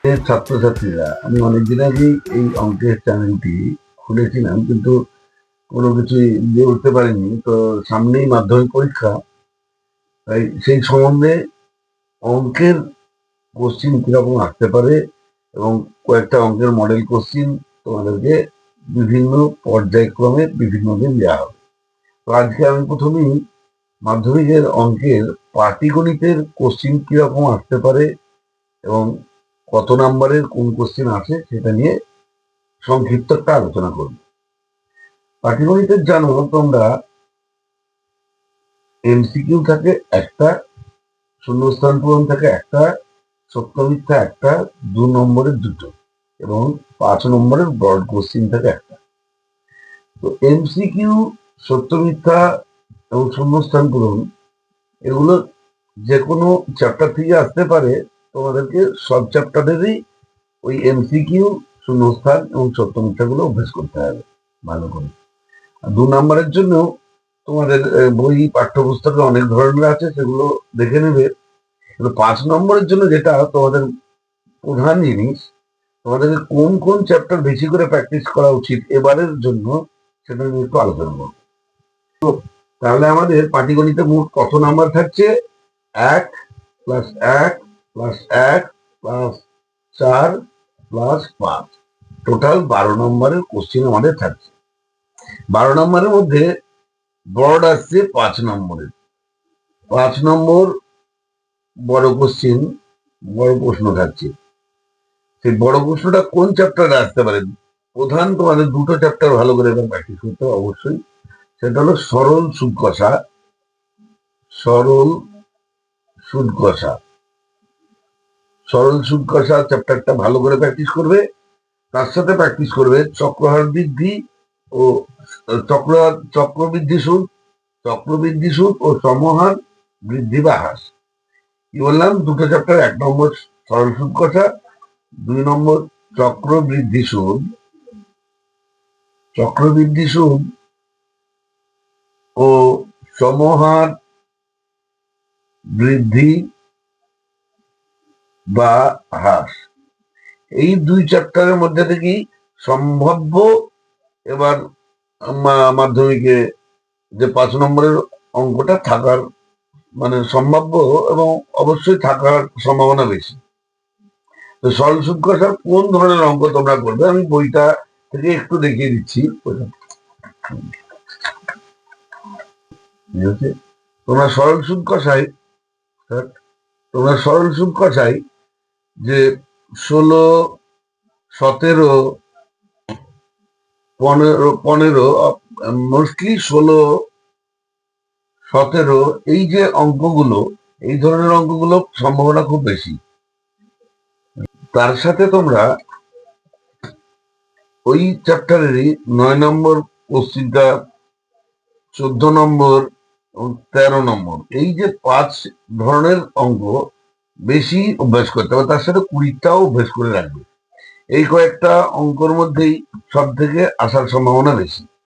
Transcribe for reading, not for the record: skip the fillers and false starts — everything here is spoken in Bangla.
ছাত্রছাত্রীরা, আমি অনেকদিন আগেই এই অঙ্কের চ্যানেলটি খুলেছিলাম, কিন্তু কোনো কিছুই দিয়ে উঠতে পারিনি। তো সামনেই মাধ্যমিক পরীক্ষা, তাই সেই সম্বন্ধে অঙ্কের কোশ্চিন কিরকম আসতে পারে এবং কয়েকটা অঙ্কের মডেল কোশ্চিন তোমাদেরকে বিভিন্ন পর্যায়ক্রমে বিভিন্ন দিন দেওয়া হবে। তো আজকে আমি প্রথমেই মাধ্যমিকের অঙ্কের পাটিগণিতের কোশ্চিন কিরকম আসতে পারে এবং কত নাম্বারের কোন কোশ্চিন আসে সেটা নিয়ে সংক্ষিপ্ত একটা আলোচনা করব। পাটিগণিতের জানো তোমরা, এমসিকিউ থাকে একটা, শূন্যস্থান পূরণ থাকে একটা, সত্য মিথ্যা একটা, 2 নম্বরের দুটো এবং 5 নম্বরের ব্রড কোশ্চিন থাকে একটা। তো এমসিকিউ, সত্য মিথ্যা এবং শূন্যস্থান পূরণ, এগুলো যে কোনো চ্যাপ্টার থেকে আসতে পারে। তোমাদেরকে সব চ্যাপ্টারেরই ওই এমসিকিউ, শূন্যস্থান এবং সত্য মিথ্যাগুলো অভ্যেস করতে হবে ভালো করে। 2 নম্বরের জন্য তোমাদের বই পাঠ্যপুস্তকে অনেক ধরনের আছে, সেগুলো দেখে নেবে। 5 নম্বরের জন্য যেটা তোমাদের প্রধান জিনিস, তোমাদেরকে কোন কোন চ্যাপ্টার বেশি করে প্র্যাকটিস করা উচিত এবারের জন্য, সেটা নিয়ে একটু আলোচনা করবো। তাহলে আমাদের পাটিগণিতে মোট কত নাম্বার থাকছে? 1+1+1+4+5, টোটাল 12 নম্বরের কোশ্চিন আমাদের থাকছে। 12 নম্বরের মধ্যে বড় আসছে 5 নম্বরের। 5 নম্বর বড় কোশ্চিন, বড় প্রশ্ন থাকছে। সেই বড় প্রশ্নটা কোন চ্যাপ্টারে আসতে পারে? প্রধান তোমাদের দুটো চ্যাপ্টার ভালো করে এবার প্র্যাকটিস করতে হবে অবশ্যই। সেটা হলো সরল সুদ কষা, সরল সুদ কষা। সরল সুদ কষা চ্যাপ্টারটা ভালো করে প্র্যাকটিস করবে। তার সাথে প্র্যাকটিস করবে চক্রহার বৃদ্ধি ও চক্রবৃদ্ধি সুদ, চক্রবৃদ্ধি সুদ ও সমহার বৃদ্ধি বা হ্রাস। কি বললাম? দুটো চ্যাপ্টার, 1 নম্বর সরল সুদ কষা, 2 নম্বর চক্রবৃদ্ধি সুদ, চক্রবৃদ্ধি সুদ ও সমহার বৃদ্ধি বা হ্রাস। এই 2 চ্যাপ্টারের মধ্যে থেকেই সম্ভাব্য এবার মাধ্যমিকে যে 5 নম্বরের অঙ্কটা থাকার মানে সম্ভাব্য এবং অবশ্যই থাকার সম্ভাবনা বেশি। তো সরল সুদ কষার কোন ধরনের অঙ্ক তোমরা করবে, আমি বইটা থেকে একটু দেখিয়ে দিচ্ছি। তোমরা সরল সুদ কষায়, যে 16, 17, 15, মোস্টলি 16, 17 এই যে অঙ্কগুলো, এই ধরনের অঙ্কগুলো সম্ভাবনা খুব বেশি। তার সাথে তোমরা ওই চ্যাপ্টারেরই 9 নম্বর কোশ্চিনটা, 14 নম্বর এবং 13 নম্বর, এই যে 5 ধরনের অঙ্ক বেশি অভ্যাস করতে হবে। তার সাথে 20টাও অভ্যাস করে রাখবে। এই কয়েকটা অঙ্কর মধ্যেই সব থেকে আসার সম্ভাবনা বেশি।